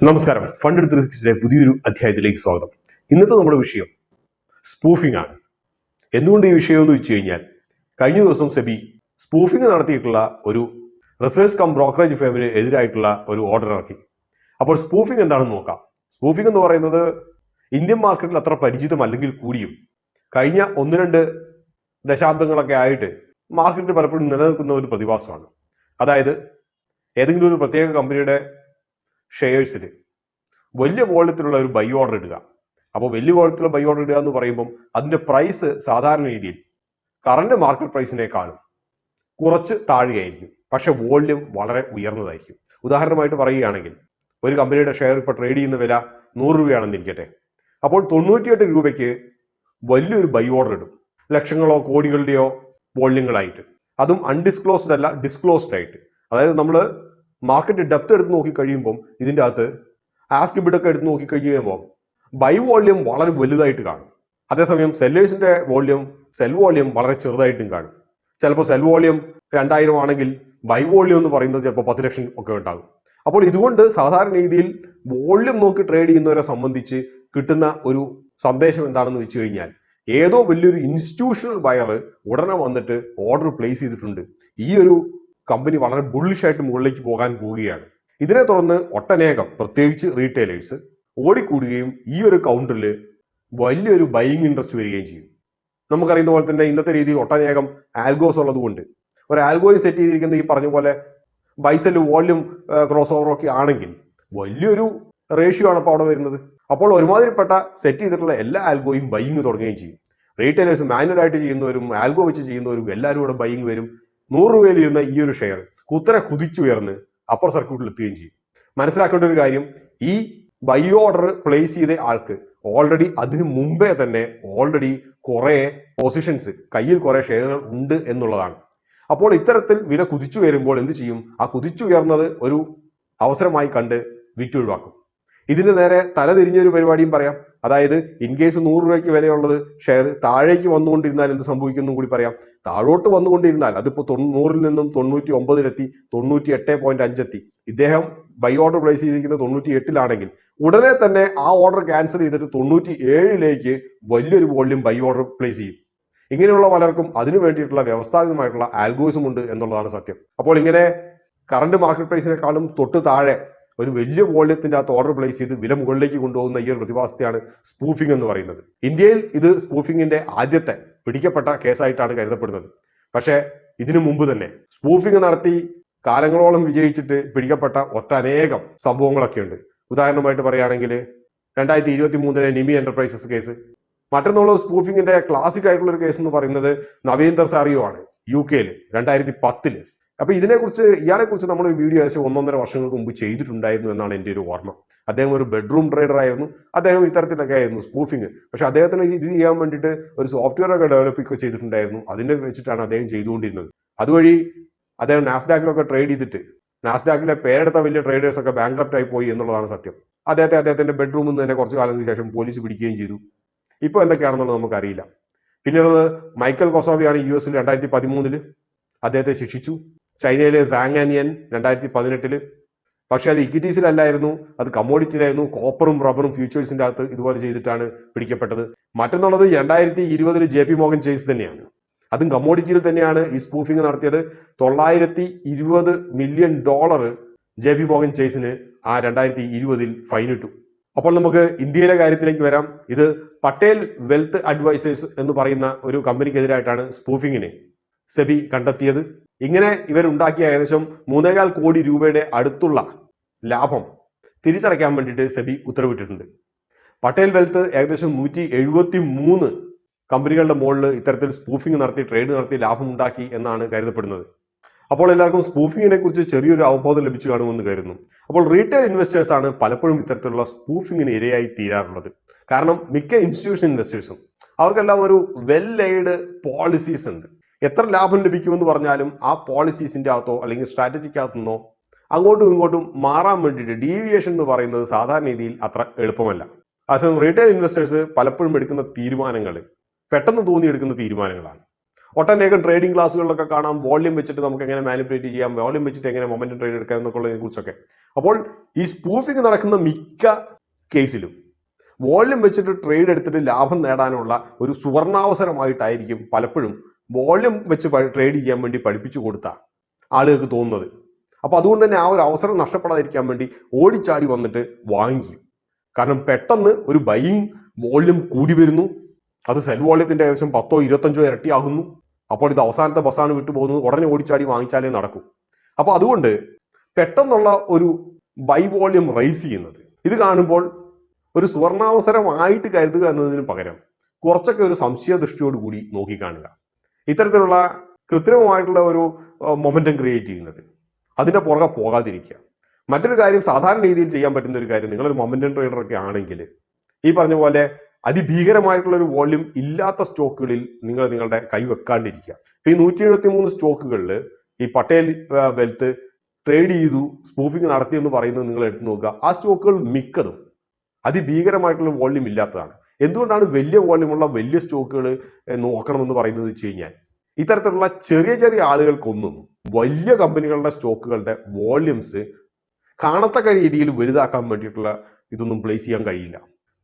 നമസ്കാരം. ഫണ്ട് 360 പുതിയൊരു അധ്യായത്തിലേക്ക് സ്വാഗതം. ഇന്നത്തെ നമ്മുടെ വിഷയം സ്പൂഫിംഗ് ആണ്. എന്തുകൊണ്ട് ഈ വിഷയം എന്ന് വെച്ച് കഴിഞ്ഞാൽ, കഴിഞ്ഞ ദിവസം സെബി സ്പൂഫിംഗ് നടത്തിയിട്ടുള്ള ഒരു റിസർച്ച് കം ബ്രോക്കറേജ് ഫേമിന് എതിരായിട്ടുള്ള ഒരു ഓർഡർ ഇറക്കി. അപ്പോൾ സ്പൂഫിംഗ് എന്താണെന്ന് നോക്കാം. സ്പൂഫിംഗ് എന്ന് പറയുന്നത് ഇന്ത്യൻ മാർക്കറ്റിൽ അത്ര പരിചിതമല്ലെങ്കിൽ കൂടിയും കഴിഞ്ഞ 1-2 ദശാബ്ദങ്ങളൊക്കെ ആയിട്ട് മാർക്കറ്റിൽ പലപ്പോഴും നിലനിൽക്കുന്ന ഒരു പ്രതിഭാസമാണ്. അതായത് ഏതെങ്കിലും ഒരു പ്രത്യേക കമ്പനിയുടെ ഷെയർസിൽ വലിയ വോളത്തിലുള്ള ഒരു ബൈ ഓർഡർ ഇടുക. അപ്പോൾ വലിയ വോളത്തിലുള്ള ബൈ ഓർഡർ ഇടുക എന്ന് പറയുമ്പം അതിന്റെ പ്രൈസ് സാധാരണ രീതിയിൽ കറന്റ് മാർക്കറ്റ് പ്രൈസിനേക്കാളും കുറച്ച് താഴെയായിരിക്കും, പക്ഷെ വോള്യം വളരെ ഉയർന്നതായിരിക്കും. ഉദാഹരണമായിട്ട് പറയുകയാണെങ്കിൽ, ഒരു കമ്പനിയുടെ ഷെയർ ഇപ്പോൾ ട്രേഡ് ചെയ്യുന്ന വില 100 രൂപയാണെന്നിരിക്കട്ടെ. അപ്പോൾ 98 രൂപയ്ക്ക് വലിയൊരു ബൈ ഓർഡർ ഇടും, ലക്ഷങ്ങളോ കോടികളുടെയോ വോള്യങ്ങളായിട്ട്. അതും അൺഡിസ്ക്ലോസ്ഡ് അല്ല, ഡിസ്ക്ലോസ്ഡ് ആയിട്ട്. അതായത് നമ്മൾ മാർക്കറ്റ് ഡെപ്ത് എടുത്ത് നോക്കി കഴിയുമ്പം ഇതിൻ്റെ അകത്ത് ആസ്ക് ബിഡൊക്കെ എടുത്ത് നോക്കി കഴിയുമ്പോൾ ബൈ വോള്യം വളരെ വലുതായിട്ട് കാണും. അതേസമയം സെല്ലേഴ്സിന്റെ സെൽ വോള്യം വളരെ ചെറുതായിട്ടും കാണും. ചിലപ്പോൾ സെൽ വോള്യം 2000 ആണെങ്കിൽ ബൈ വോള്യം എന്ന് പറയുന്നത് ചിലപ്പോൾ 10 ലക്ഷം ഒക്കെ ഉണ്ടാകും. അപ്പോൾ ഇതുകൊണ്ട് സാധാരണ രീതിയിൽ വോള്യം നോക്കി ട്രേഡ് ചെയ്യുന്നവരെ സംബന്ധിച്ച് കിട്ടുന്ന ഒരു സന്ദേശം എന്താണെന്ന് വെച്ച് കഴിഞ്ഞാൽ, ഏതോ വലിയൊരു ഇൻസ്റ്റിറ്റ്യൂഷണൽ ബയർ ഉടനെ വന്നിട്ട് ഓർഡർ പ്ലേസ് ചെയ്തിട്ടുണ്ട്, ഈ ഒരു കമ്പനി വളരെ ബുള്ളിഷായിട്ട് മുകളിലേക്ക് പോകാൻ പോവുകയാണ്. ഇതിനെ തുടർന്ന് ഒട്ടനേകം പ്രത്യേകിച്ച് റീറ്റെയിലേഴ്സ് ഓടിക്കൂടുകയും ഈ ഒരു കൗണ്ടറിൽ വലിയൊരു ബൈയിങ് ഇൻട്രസ്റ്റ് വരികയും ചെയ്യും. നമുക്കറിയുന്ന പോലെ തന്നെ ഇന്നത്തെ രീതിയിൽ ഒട്ടനേകം ആൽഗോസ് ഉള്ളതുകൊണ്ട് ഒരു ആൽഗോയും സെറ്റ് ചെയ്തിരിക്കുന്ന ഈ പറഞ്ഞ പോലെ ബൈസെല് വോള്യൂം ക്രോസ് ഓവർ ഒക്കെ ആണെങ്കിൽ വലിയൊരു റേഷ്യോ ആണ് അപ്പോൾ അവിടെ വരുന്നത്. അപ്പോൾ ഒരുമാതിരിപ്പെട്ട സെറ്റ് ചെയ്തിട്ടുള്ള എല്ലാ ആൽഗോയും ബൈയിങ് തുടങ്ങുകയും ചെയ്യും. റീറ്റെയിലേഴ്സ് മാനുവലായിട്ട് ചെയ്യുന്നവരും ആൽഗോ വെച്ച് ചെയ്യുന്നവരും എല്ലാവരും കൂടെ ബൈയിങ് വരും. 100 രൂപയിൽ ഇരുന്ന ഈ ഒരു ഷെയർ കുത്തനെ കുതിച്ചുയർന്ന് അപ്പർ സർക്യൂട്ടിൽ എത്തുകയും ചെയ്യും. മനസ്സിലാക്കേണ്ട ഒരു കാര്യം, ഈ ബൈ ഓർഡർ പ്ലേസ് ചെയ്ത ആൾക്ക് ഓൾറെഡി അതിനു മുമ്പേ തന്നെ കുറെ പൊസിഷൻസ്, കയ്യിൽ കുറെ ഷെയറുകൾ ഉണ്ട് എന്നുള്ളതാണ്. അപ്പോൾ ഇത്തരത്തിൽ വില കുതിച്ചു വരുമ്പോൾ എന്ത് ചെയ്യും? ആ കുതിച്ചുയർന്നത് ഒരു അവസരമായി കണ്ട് വിറ്റൊഴിവാക്കും. ഇതിന് നേരെ തലതിരിഞ്ഞൊരു പരിപാടിയും പറയാം. അതായത് ഇൻ കേസ് 100 രൂപയ്ക്ക് വിലയുള്ളത് ഷെയർ താഴേക്ക് വന്നുകൊണ്ടിരുന്നാൽ എന്ത് സംഭവിക്കുന്നു കൂടി പറയാം. താഴോട്ട് വന്നുകൊണ്ടിരുന്നാൽ അതിപ്പോൾ 100-ൽ നിന്നും 99-ലെത്തി, 98.5 എത്തി. ഇദ്ദേഹം ബൈ ഓർഡർ പ്ലേസ് ചെയ്തിരിക്കുന്നത് 98-ലാണെങ്കിൽ ഉടനെ തന്നെ ആ ഓർഡർ ക്യാൻസൽ ചെയ്തിട്ട് 97-ലേക്ക് വലിയൊരു വോള്യൂം ബൈ ഓർഡർ പ്ലേസ് ചെയ്യും. ഇങ്ങനെയുള്ള പലർക്കും അതിനു വേണ്ടിയിട്ടുള്ള വ്യവസ്ഥാപിതമായിട്ടുള്ള ആൽഗോരിസം ഉണ്ട് എന്നുള്ളതാണ് സത്യം. അപ്പോൾ ഇങ്ങനെ കറന്റ് മാർക്കറ്റ് പ്രൈസിനേക്കാളും തൊട്ട് താഴെ ഒരു വലിയ വോള്യത്തിന്റെ അകത്ത് ഓർഡർ പ്ലേസ് ചെയ്ത് വില മുകളിലേക്ക് കൊണ്ടുപോകുന്ന ഈ ഒരു പ്രതിഭാസത്തെയാണ് സ്പൂഫിംഗ് എന്ന് പറയുന്നത്. ഇന്ത്യയിൽ ഇത് സ്പൂഫിംഗിന്റെ ആദ്യത്തെ പിടിക്കപ്പെട്ട കേസായിട്ടാണ് കരുതപ്പെടുന്നത്. പക്ഷേ ഇതിനു മുമ്പ് തന്നെ സ്പൂഫിംഗ് നടത്തി കാലങ്ങളോളം വിജയിച്ചിട്ട് പിടിക്കപ്പെട്ട ഒട്ടനേകം സംഭവങ്ങളൊക്കെ ഉണ്ട്. ഉദാഹരണമായിട്ട് പറയുകയാണെങ്കിൽ 2023 നിമി എന്റർപ്രൈസസ് കേസ്. മറ്റൊന്നുള്ളത് സ്പൂഫിംഗിന്റെ ക്ലാസിക് ആയിട്ടുള്ള ഒരു കേസ് എന്ന് പറയുന്നത് നവീന്ദർ സാറിയോ ആണ്, UK-ൽ 2010-ൽ. അപ്പൊ ഇയാളെക്കുറിച്ച് നമ്മൾ ഒരു വീഡിയോ ഏകദേശം 1-1.5 വർഷങ്ങൾക്ക് മുമ്പ് ചെയ്തിട്ടുണ്ടായിരുന്നു എന്നാണ് എൻ്റെ ഒരു ഓർമ്മ. അദ്ദേഹം ഒരു ബെഡ്റൂം ട്രേഡർ ആയിരുന്നു. അദ്ദേഹം ഇത്തരത്തിലൊക്കെ ആയിരുന്നു സ്പൂഫിംഗ്. പക്ഷെ അദ്ദേഹത്തിന് ഇത് ചെയ്യാൻ വേണ്ടിയിട്ട് ഒരു സോഫ്റ്റ്വെയർ ഒക്കെ ഡെവലപ്പ് ചെയ്തിട്ടുണ്ടായിരുന്നു. അതിനെ വെച്ചിട്ടാണ് അദ്ദേഹം ചെയ്തുകൊണ്ടിരുന്നത്. അതുവഴി അദ്ദേഹം നാസ്ഡാക്കിലൊക്കെ ട്രേഡ് ചെയ്തിട്ട് നാസ്ഡാക്കിലെ പേരെടുത്ത വലിയ ട്രേഡേഴ്സ് ഒക്കെ ബാങ്ക്രപ്റ്റ് ആയി പോയി എന്നുള്ളതാണ് സത്യം. അദ്ദേഹത്തിന്റെ ബെഡ്റൂമിൽ നിന്ന് തന്നെ കുറച്ചു കാലത്തിന് ശേഷം പോലീസ് പിടിക്കുകയും ചെയ്തു. ഇപ്പോൾ എന്തൊക്കെയാണെന്നുള്ളത് നമുക്കറിയില്ല. പിന്നെയുള്ളത് മൈക്കൽ കൊസോവിയാണ്. US-ൽ 2013-ൽ അദ്ദേഹത്തെ ശിക്ഷിച്ചു. ചൈനയിലെ സാങ് 2018-ൽ. പക്ഷെ അത് ഇക്വിറ്റീസിലല്ലായിരുന്നു, അത് കമ്മോഡിറ്റിയിലായിരുന്നു. കോപ്പറും റബ്ബറും ഫ്യൂച്ചേഴ്സിന്റെ അകത്ത് ഇതുപോലെ ചെയ്തിട്ടാണ് പിടിക്കപ്പെട്ടത്. മറ്റൊന്നുള്ളത് 2020-ൽ JP മോർഗൻ ചേസ് തന്നെയാണ്. അതും കമ്മോഡിറ്റിയിൽ തന്നെയാണ് ഈ സ്പൂഫിംഗ് നടത്തിയത്. $920 മില്യൺ JP മോർഗൻ ചേസിന് ആ 2020-ൽ ഫൈൻ ഇട്ടു. അപ്പോൾ നമുക്ക് ഇന്ത്യയിലെ കാര്യത്തിലേക്ക് വരാം. ഇത് പട്ടേൽ വെൽത്ത് അഡ്വൈസേഴ്സ് എന്ന് പറയുന്ന ഒരു കമ്പനിക്കെതിരായിട്ടാണ് സ്പൂഫിങ്ങിനെ സെബി കണ്ടെത്തിയത്. ഇങ്ങനെ ഇവരുണ്ടാക്കിയ ഏകദേശം 3.25 കോടി രൂപയുടെ അടുത്തുള്ള ലാഭം തിരിച്ചടയ്ക്കാൻ വേണ്ടിയിട്ട് സെബി ഉത്തരവിട്ടിട്ടുണ്ട്. പട്ടേൽ വെൽത്ത് ഏകദേശം 173 കമ്പനികളുടെ മുകളിൽ ഇത്തരത്തിൽ സ്പൂഫിംഗ് നടത്തി ട്രേഡ് നടത്തി ലാഭം ഉണ്ടാക്കി എന്നാണ് കരുതപ്പെടുന്നത്. അപ്പോൾ എല്ലാവർക്കും സ്പൂഫിങ്ങിനെ കുറിച്ച് ചെറിയൊരു അവബോധം ലഭിച്ചു കാണുമെന്ന് കരുതുന്നു. അപ്പോൾ റീറ്റെയിൽ ഇൻവെസ്റ്റേഴ്സ് ആണ് പലപ്പോഴും ഇത്തരത്തിലുള്ള സ്പൂഫിങ്ങിന് ഇരയായി തീരാറുള്ളത്. കാരണം മിക്ക ഇൻസ്റ്റിറ്റ്യൂഷൻ ഇൻവെസ്റ്റേഴ്സും അവർക്കെല്ലാം ഒരു വെൽ എയ്ഡ് പോളിസീസ് ഉണ്ട്. എത്ര ലാഭം ലഭിക്കുമെന്ന് പറഞ്ഞാലും ആ പോളിസീസിന്റെ അകത്തോ അല്ലെങ്കിൽ സ്ട്രാറ്റജിക്കകത്തുനിന്നോ അങ്ങോട്ടും ഇങ്ങോട്ടും മാറാൻ വേണ്ടിയിട്ട് ഡീവിയേഷൻ എന്ന് പറയുന്നത് സാധാരണ രീതിയിൽ അത്ര എളുപ്പമല്ല. അതേസമയം റീറ്റെയിൽ ഇൻവെസ്റ്റേഴ്സ് പലപ്പോഴും എടുക്കുന്ന തീരുമാനങ്ങൾ പെട്ടെന്ന് തോന്നിയെടുക്കുന്ന തീരുമാനങ്ങളാണ്. ഒട്ടനേകം ട്രേഡിംഗ് ക്ലാസ്സുകളിലൊക്കെ കാണാം വോള്യൂം വെച്ചിട്ട് നമുക്ക് എങ്ങനെ മാനിപ്പുലേറ്റ് ചെയ്യാം, വോള്യൂം വെച്ചിട്ട് എങ്ങനെ മൊമെന്റം ട്രേഡ് എടുക്കാം എന്നൊക്കെയുള്ളതിനെ കുറിച്ചൊക്കെ. അപ്പോൾ ഈ സ്പൂഫിംഗ് നടക്കുന്ന മിക്ക കേസിലും വോള്യൂം വെച്ചിട്ട് ട്രേഡ് എടുത്തിട്ട് ലാഭം നേടാനുള്ള ഒരു സുവർണാവസരമായിട്ടായിരിക്കും പലപ്പോഴും വോള്യൂം വെച്ച് ട്രേഡ് ചെയ്യാൻ വേണ്ടി പഠിപ്പിച്ചു കൊടുത്ത ആളുകൾക്ക് തോന്നുന്നത്. അപ്പൊ അതുകൊണ്ട് തന്നെ ആ ഒരു അവസരം നഷ്ടപ്പെടാതിരിക്കാൻ വേണ്ടി ഓടിച്ചാടി വന്നിട്ട് വാങ്ങിക്കും. കാരണം പെട്ടെന്ന് ഒരു ബൈയിങ് വോള്യൂം കൂടി വരുന്നു, അത് സെൽ വോള്യത്തിന്റെ ഏകദേശം 10-25 ഇരട്ടിയാകുന്നു. അപ്പോൾ ഇത് അവസാനത്തെ ബസ്സാണ് വിട്ടു പോകുന്നത്, ഉടനെ ഓടിച്ചാടി വാങ്ങിച്ചാലേ നടക്കൂ. അപ്പൊ അതുകൊണ്ട് പെട്ടെന്നുള്ള ഒരു ബൈ വോള്യൂം റൈസ് ചെയ്യുന്നത് ഇത് കാണുമ്പോൾ ഒരു സുവർണാവസരമായിട്ട് കരുതുക എന്നതിന് പകരം കുറച്ചൊക്കെ ഒരു സംശയദൃഷ്ടിയോടുകൂടി നോക്കിക്കാണുക. ഇത്തരത്തിലുള്ള കൃത്രിമമായിട്ടുള്ള ഒരു മൊമെന്റം ക്രിയേറ്റ് ചെയ്യുന്നത് അതിന്റെ പുറകെ പോകാതിരിക്കുക. മറ്റൊരു കാര്യം, സാധാരണ രീതിയിൽ ചെയ്യാൻ പറ്റുന്ന ഒരു കാര്യം, നിങ്ങളൊരു മൊമെന്റം ട്രേഡർ ഒക്കെ ആണെങ്കിൽ ഈ പറഞ്ഞ പോലെ അതിഭീകരമായിട്ടുള്ള ഒരു വോള്യൂം ഇല്ലാത്ത സ്റ്റോക്കുകളിൽ നിങ്ങൾ നിങ്ങളുടെ കൈ വെക്കാണ്ടിരിക്കുക. ഈ 173 സ്റ്റോക്കുകളിൽ ഈ പട്ടേൽ വെൽത്ത് ട്രേഡ് ചെയ്തു സ്പൂഫിംഗ് നടത്തി എന്ന് പറയുന്നത് നിങ്ങൾ എടുത്തു നോക്കുക. ആ സ്റ്റോക്കുകൾ മിക്കതും അതിഭീകരമായിട്ടുള്ള വോള്യൂം ഇല്ലാത്തതാണ്. എന്തുകൊണ്ടാണ് വലിയ വോള്യൂമുള്ള വലിയ സ്റ്റോക്കുകൾ നോക്കണമെന്ന് പറയുന്നത് വെച്ച് കഴിഞ്ഞാൽ, ഇത്തരത്തിലുള്ള ചെറിയ ചെറിയ ആളുകൾക്കൊന്നും വലിയ കമ്പനികളുടെ സ്റ്റോക്കുകളുടെ വോള്യൂംസ് കാണത്തക്ക രീതിയിൽ വലുതാക്കാൻ വേണ്ടിയിട്ടുള്ള ഇതൊന്നും പ്ലേസ് ചെയ്യാൻ കഴിയില്ല.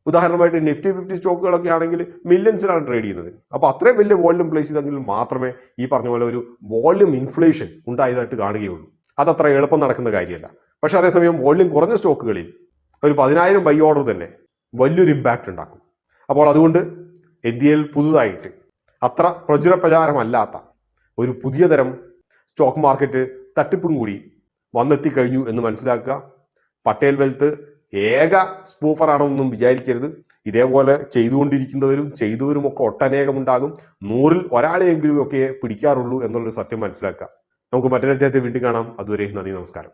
ഉദാഹരണമായിട്ട് നിഫ്റ്റി 50 സ്റ്റോക്കുകളൊക്കെ ആണെങ്കിൽ മില്യൺസിലാണ് ട്രേഡ് ചെയ്യുന്നത്. അപ്പോൾ അത്രയും വലിയ വോള്യൂം പ്ലേസ് ചെയ്തെങ്കിൽ മാത്രമേ ഈ പറഞ്ഞ പോലെ ഒരു വോള്യൂം ഇൻഫ്ലേഷൻ ഉണ്ടായതായിട്ട് കാണുകയുള്ളൂ. അതത്ര എളുപ്പം നടക്കുന്ന കാര്യമല്ല. പക്ഷെ അതേസമയം വോള്യൂം കുറഞ്ഞ സ്റ്റോക്കുകളിൽ ഒരു 10,000 ബൈ ഓർഡർ തന്നെ വലിയൊരു ഇമ്പാക്റ്റ് ഉണ്ടാക്കും. അപ്പോൾ അതുകൊണ്ട് ഇന്ത്യയിൽ പുതുതായിട്ട് അത്ര പ്രചാരമല്ലാത്ത ഒരു പുതിയ തരം സ്റ്റോക്ക് മാർക്കറ്റ് തട്ടിപ്പും കൂടി വന്നെത്തിക്കഴിഞ്ഞു എന്ന് മനസ്സിലാക്കുക. പട്ടേൽ വെൽത്ത് ഏക സ്പൂഫറാണെന്നൊന്നും വിചാരിക്കരുത്. ഇതേപോലെ ചെയ്തുകൊണ്ടിരിക്കുന്നവരും ചെയ്തവരും ഒക്കെ ഒട്ടനേകം ഉണ്ടാകും. 100-ൽ ഒരാളെയെങ്കിലും ഒക്കെ പിടിക്കാറുള്ളൂ എന്നുള്ളൊരു സത്യം മനസ്സിലാക്കുക. നമുക്ക് മറ്റൊരു അധ്യായത്തിൽ വീണ്ടും കാണാം. അതുവരെ നന്ദി, നമസ്കാരം.